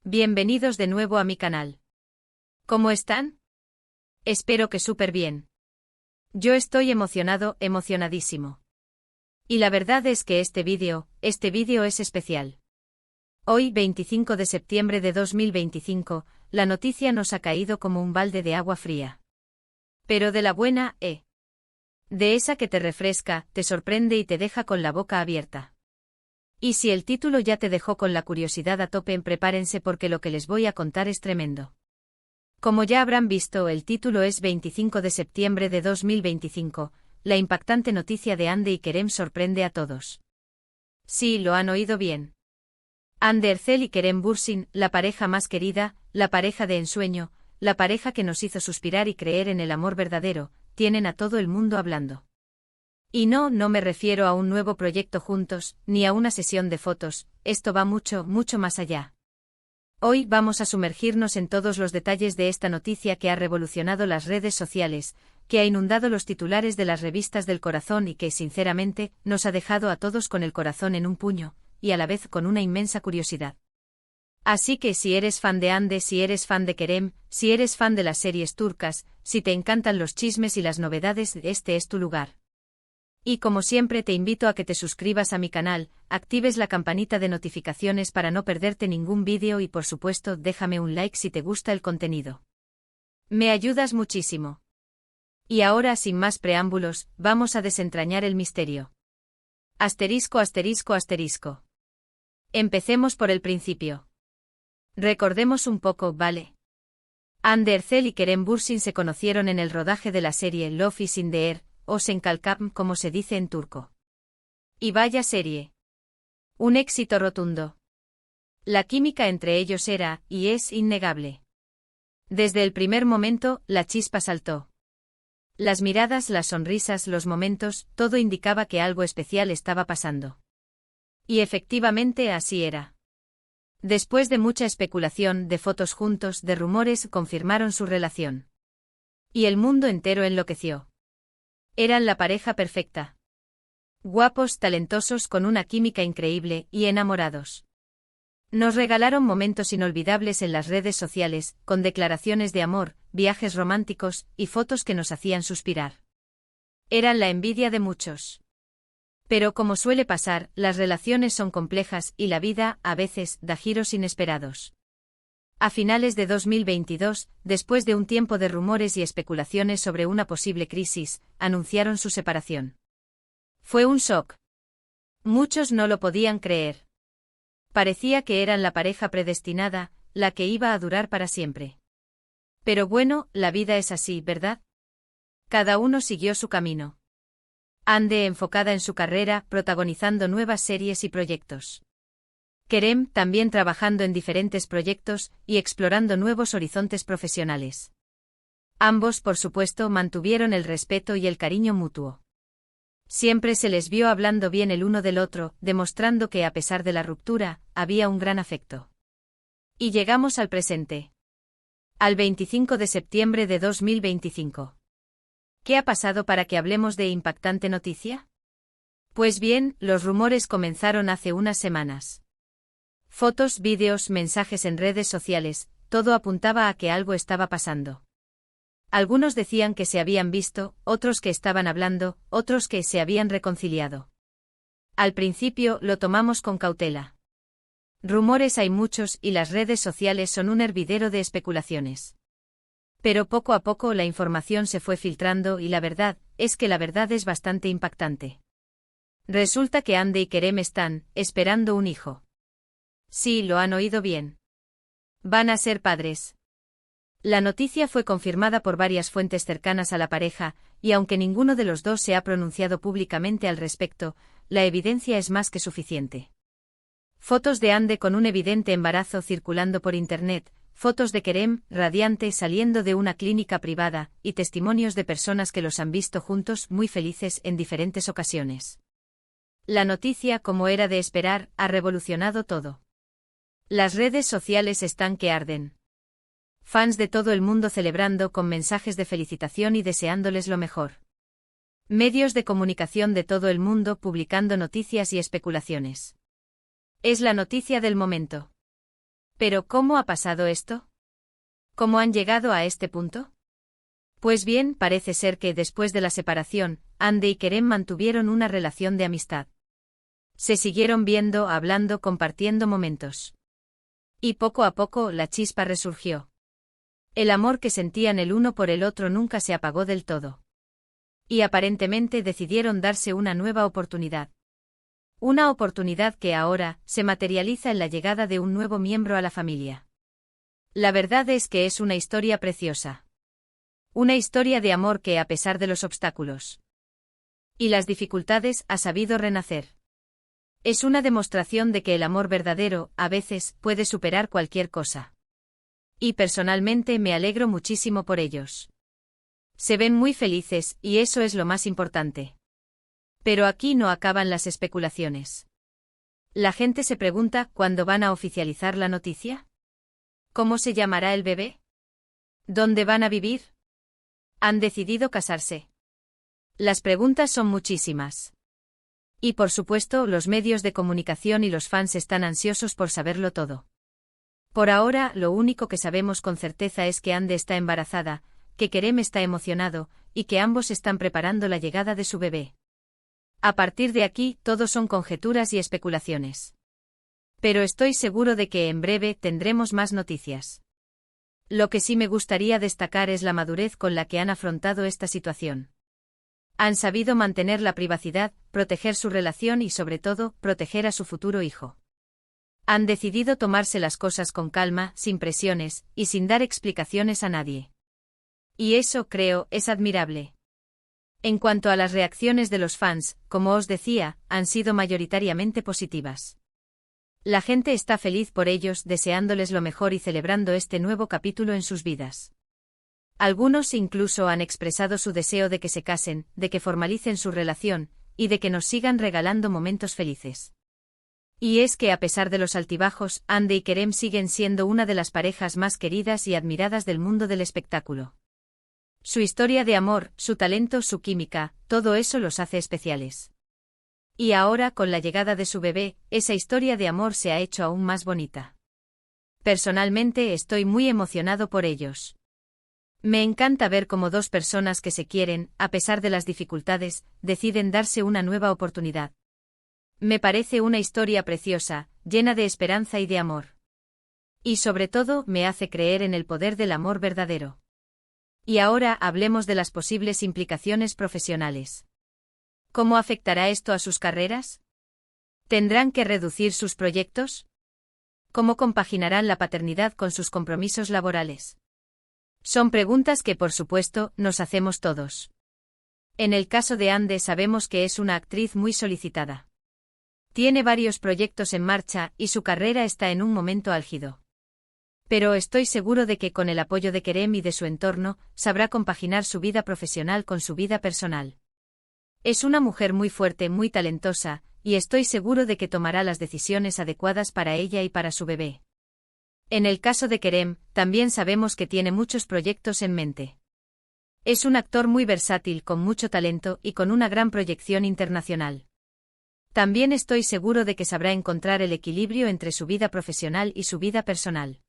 Bienvenidos de nuevo a mi canal. ¿Cómo están? Espero que súper bien. Yo estoy emocionadísimo. Y la verdad es que este vídeo es especial. Hoy, 25 de septiembre de 2025, la noticia nos ha caído como un balde de agua fría. Pero de la buena, de esa que te refresca, te sorprende y te deja con la boca abierta. Y si el título ya te dejó con la curiosidad a tope, prepárense porque lo que les voy a contar es tremendo. Como ya habrán visto, el título es 25 de septiembre de 2025, la impactante noticia de Hande y Kerem sorprende a todos. Sí, lo han oído bien. Hande Erçel y Kerem Bürsin, la pareja más querida, la pareja de ensueño, la pareja que nos hizo suspirar y creer en el amor verdadero, tienen a todo el mundo hablando. Y no me refiero a un nuevo proyecto juntos, ni a una sesión de fotos, esto va mucho más allá. Hoy vamos a sumergirnos en todos los detalles de esta noticia que ha revolucionado las redes sociales, que ha inundado los titulares de las revistas del corazón y que, sinceramente, nos ha dejado a todos con el corazón en un puño, y a la vez con una inmensa curiosidad. Así que si eres fan de Hande, si eres fan de Kerem, si eres fan de las series turcas, si te encantan los chismes y las novedades, este es tu lugar. Y como siempre te invito a que te suscribas a mi canal, actives la campanita de notificaciones para no perderte ningún vídeo y por supuesto déjame un like si te gusta el contenido. Me ayudas muchísimo. Y ahora sin más preámbulos, vamos a desentrañar el misterio. Asterisco. Empecemos por el principio. Recordemos un poco, ¿vale? Hande Erçel y Kerem Bürsin se conocieron en el rodaje de la serie Love is in the Air, o Senkalkam como se dice en turco. Y vaya serie. Un éxito rotundo. La química entre ellos era, y es, innegable. Desde el primer momento, la chispa saltó. Las miradas, las sonrisas, los momentos, todo indicaba que algo especial estaba pasando. Y efectivamente así era. Después de mucha especulación, de fotos juntos, de rumores, confirmaron su relación. Y el mundo entero enloqueció. Eran la pareja perfecta. Guapos, talentosos, con una química increíble, y enamorados. Nos regalaron momentos inolvidables en las redes sociales, con declaraciones de amor, viajes románticos, y fotos que nos hacían suspirar. Eran la envidia de muchos. Pero como suele pasar, las relaciones son complejas y la vida, a veces, da giros inesperados. A finales de 2022, después de un tiempo de rumores y especulaciones sobre una posible crisis, anunciaron su separación. Fue un shock. Muchos no lo podían creer. Parecía que eran la pareja predestinada, la que iba a durar para siempre. Pero bueno, la vida es así, ¿verdad? Cada uno siguió su camino. Hande enfocada en su carrera, protagonizando nuevas series y proyectos. Kerem también trabajando en diferentes proyectos y explorando nuevos horizontes profesionales. Ambos, por supuesto, mantuvieron el respeto y el cariño mutuo. Siempre se les vio hablando bien el uno del otro, demostrando que a pesar de la ruptura, había un gran afecto. Y llegamos al presente. Al 25 de septiembre de 2025. ¿Qué ha pasado para que hablemos de impactante noticia? Pues bien, los rumores comenzaron hace unas semanas. Fotos, vídeos, mensajes en redes sociales, todo apuntaba a que algo estaba pasando. Algunos decían que se habían visto, otros que estaban hablando, otros que se habían reconciliado. Al principio lo tomamos con cautela. Rumores hay muchos y las redes sociales son un hervidero de especulaciones. Pero poco a poco la información se fue filtrando y la verdad es bastante impactante. Resulta que Hande y Kerem están esperando un hijo. Sí, lo han oído bien. Van a ser padres. La noticia fue confirmada por varias fuentes cercanas a la pareja, y aunque ninguno de los dos se ha pronunciado públicamente al respecto, la evidencia es más que suficiente. Fotos de Hande con un evidente embarazo circulando por internet, fotos de Kerem, radiante, saliendo de una clínica privada, y testimonios de personas que los han visto juntos muy felices en diferentes ocasiones. La noticia, como era de esperar, ha revolucionado todo. Las redes sociales están que arden. Fans de todo el mundo celebrando con mensajes de felicitación y deseándoles lo mejor. Medios de comunicación de todo el mundo publicando noticias y especulaciones. Es la noticia del momento. ¿Pero cómo ha pasado esto? ¿Cómo han llegado a este punto? Pues bien, parece ser que después de la separación, Ande y Kerem mantuvieron una relación de amistad. Se siguieron viendo, hablando, compartiendo momentos. Y poco a poco la chispa resurgió. El amor que sentían el uno por el otro nunca se apagó del todo. Y aparentemente decidieron darse una nueva oportunidad. Una oportunidad que ahora se materializa en la llegada de un nuevo miembro a la familia. La verdad es que es una historia preciosa. Una historia de amor que, a pesar de los obstáculos y las dificultades, ha sabido renacer. Es una demostración de que el amor verdadero, a veces, puede superar cualquier cosa. Y personalmente me alegro muchísimo por ellos. Se ven muy felices, y eso es lo más importante. Pero aquí no acaban las especulaciones. La gente se pregunta ¿cuándo van a oficializar la noticia? ¿Cómo se llamará el bebé? ¿Dónde van a vivir? ¿Han decidido casarse? Las preguntas son muchísimas. Y por supuesto, los medios de comunicación y los fans están ansiosos por saberlo todo. Por ahora, lo único que sabemos con certeza es que Ande está embarazada, que Kerem está emocionado, y que ambos están preparando la llegada de su bebé. A partir de aquí, todo son conjeturas y especulaciones. Pero estoy seguro de que en breve tendremos más noticias. Lo que sí me gustaría destacar es la madurez con la que han afrontado esta situación. Han sabido mantener la privacidad, proteger su relación y sobre todo, proteger a su futuro hijo. Han decidido tomarse las cosas con calma, sin presiones, y sin dar explicaciones a nadie. Y eso, creo, es admirable. En cuanto a las reacciones de los fans, como os decía, han sido mayoritariamente positivas. La gente está feliz por ellos, deseándoles lo mejor y celebrando este nuevo capítulo en sus vidas. Algunos incluso han expresado su deseo de que se casen, de que formalicen su relación, y de que nos sigan regalando momentos felices. Y es que a pesar de los altibajos, Ande y Kerem siguen siendo una de las parejas más queridas y admiradas del mundo del espectáculo. Su historia de amor, su talento, su química, todo eso los hace especiales. Y ahora, con la llegada de su bebé, esa historia de amor se ha hecho aún más bonita. Personalmente estoy muy emocionado por ellos. Me encanta ver cómo dos personas que se quieren, a pesar de las dificultades, deciden darse una nueva oportunidad. Me parece una historia preciosa, llena de esperanza y de amor. Y sobre todo, me hace creer en el poder del amor verdadero. Y ahora hablemos de las posibles implicaciones profesionales. ¿Cómo afectará esto a sus carreras? ¿Tendrán que reducir sus proyectos? ¿Cómo compaginarán la paternidad con sus compromisos laborales? Son preguntas que, por supuesto, nos hacemos todos. En el caso de Ande sabemos que es una actriz muy solicitada. Tiene varios proyectos en marcha y su carrera está en un momento álgido. Pero estoy seguro de que con el apoyo de Kerem y de su entorno, sabrá compaginar su vida profesional con su vida personal. Es una mujer muy fuerte, muy talentosa, y estoy seguro de que tomará las decisiones adecuadas para ella y para su bebé. En el caso de Kerem, también sabemos que tiene muchos proyectos en mente. Es un actor muy versátil, con mucho talento y con una gran proyección internacional. También estoy seguro de que sabrá encontrar el equilibrio entre su vida profesional y su vida personal.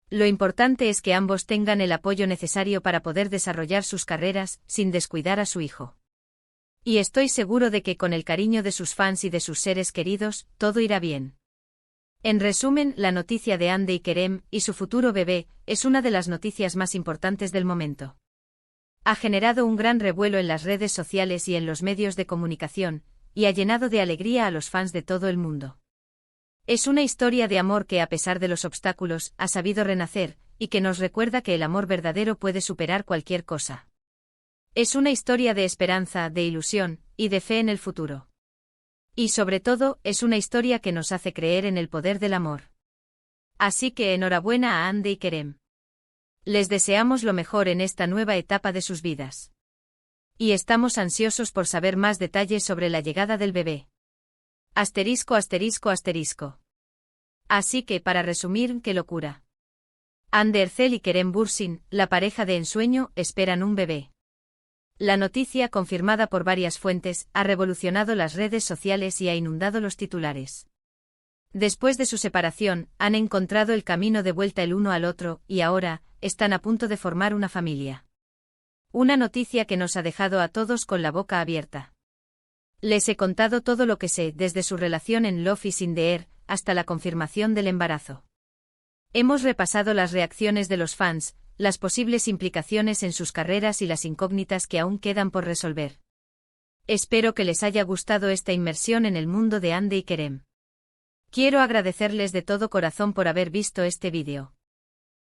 Lo importante es que ambos tengan el apoyo necesario para poder desarrollar sus carreras, sin descuidar a su hijo. Y estoy seguro de que con el cariño de sus fans y de sus seres queridos, todo irá bien. En resumen, la noticia de Ande y Kerem, y su futuro bebé, es una de las noticias más importantes del momento. Ha generado un gran revuelo en las redes sociales y en los medios de comunicación, y ha llenado de alegría a los fans de todo el mundo. Es una historia de amor que, a pesar de los obstáculos, ha sabido renacer, y que nos recuerda que el amor verdadero puede superar cualquier cosa. Es una historia de esperanza, de ilusión, y de fe en el futuro. Y sobre todo, es una historia que nos hace creer en el poder del amor. Así que enhorabuena a Ande y Kerem. Les deseamos lo mejor en esta nueva etapa de sus vidas. Y estamos ansiosos por saber más detalles sobre la llegada del bebé. Asterisco, asterisco, asterisco. Así que, para resumir, qué locura. Ande Erçel y Kerem Bürsin, la pareja de ensueño, esperan un bebé. La noticia, confirmada por varias fuentes, ha revolucionado las redes sociales y ha inundado los titulares. Después de su separación, han encontrado el camino de vuelta el uno al otro, y ahora, están a punto de formar una familia. Una noticia que nos ha dejado a todos con la boca abierta. Les he contado todo lo que sé, desde su relación en Love is in the Air, hasta la confirmación del embarazo. Hemos repasado las reacciones de los fans, las posibles implicaciones en sus carreras y las incógnitas que aún quedan por resolver. Espero que les haya gustado esta inmersión en el mundo de Ande y Kerem. Quiero agradecerles de todo corazón por haber visto este vídeo.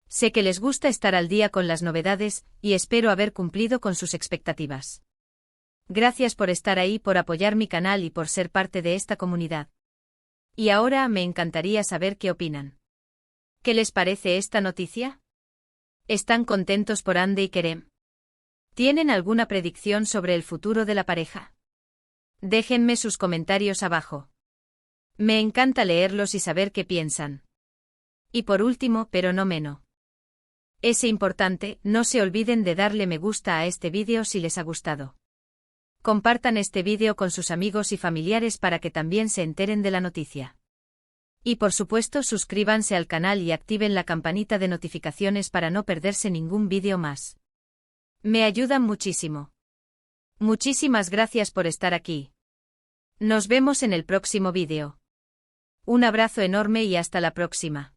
Sé que les gusta estar al día con las novedades, y espero haber cumplido con sus expectativas. Gracias por estar ahí, por apoyar mi canal y por ser parte de esta comunidad. Y ahora me encantaría saber qué opinan. ¿Qué les parece esta noticia? ¿Están contentos por Ande y Kerem? ¿Tienen alguna predicción sobre el futuro de la pareja? Déjenme sus comentarios abajo. Me encanta leerlos y saber qué piensan. Y por último, pero no menos. Es importante, no se olviden de darle me gusta a este vídeo si les ha gustado. Compartan este vídeo con sus amigos y familiares para que también se enteren de la noticia. Y por supuesto suscríbanse al canal y activen la campanita de notificaciones para no perderse ningún vídeo más. Me ayudan muchísimo. Muchísimas gracias por estar aquí. Nos vemos en el próximo vídeo. Un abrazo enorme y hasta la próxima.